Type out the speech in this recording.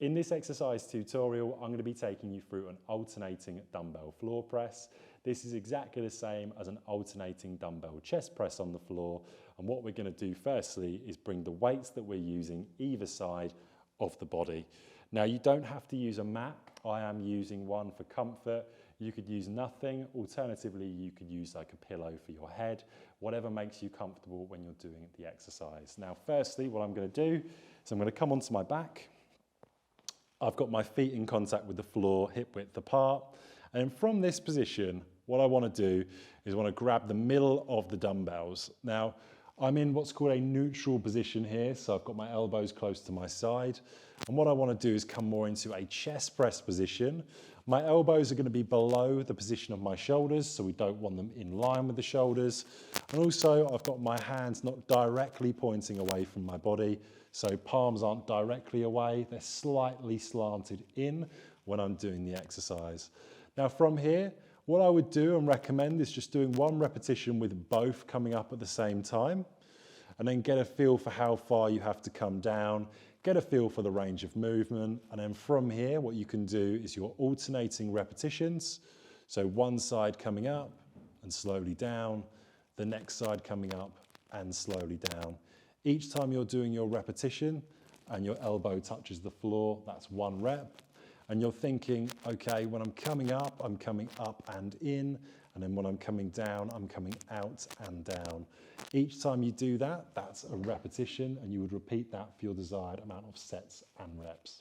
In this exercise tutorial, I'm going to be taking you through an alternating dumbbell floor press. This is exactly the same as an alternating dumbbell chest press on the floor. And what we're going to do firstly is bring the weights that we're using either side of the body. Now, you don't have to use a mat. I am using one for comfort. You could use nothing. Alternatively, you could use like a pillow for your head, whatever makes you comfortable when you're doing the exercise. Now, firstly, what I'm going to do is I'm going to come onto my back. I've got my feet in contact with the floor, hip width apart. And from this position, what I want to do is I want to grab the middle of the dumbbells. Now, I'm in what's called a neutral position here. So I've got my elbows close to my side. And what I want to do is come more into a chest press position. My elbows are going to be below the position of my shoulders, so we don't want them in line with the shoulders. And also I've got my hands not directly pointing away from my body, so palms aren't directly away, they're slightly slanted in when I'm doing the exercise. Now from here, what I would do and recommend is just doing one repetition with both coming up at the same time, and then get a feel for how far you have to come down, get a feel for the range of movement, and then from here, what you can do is your alternating repetitions. So one side coming up and slowly down, the next side coming up and slowly down. Each time you're doing your repetition and your elbow touches the floor, that's one rep. And you're thinking, okay, when I'm coming up and in, and then when I'm coming down, I'm coming out and down. Each time you do that, that's a repetition, and you would repeat that for your desired amount of sets and reps.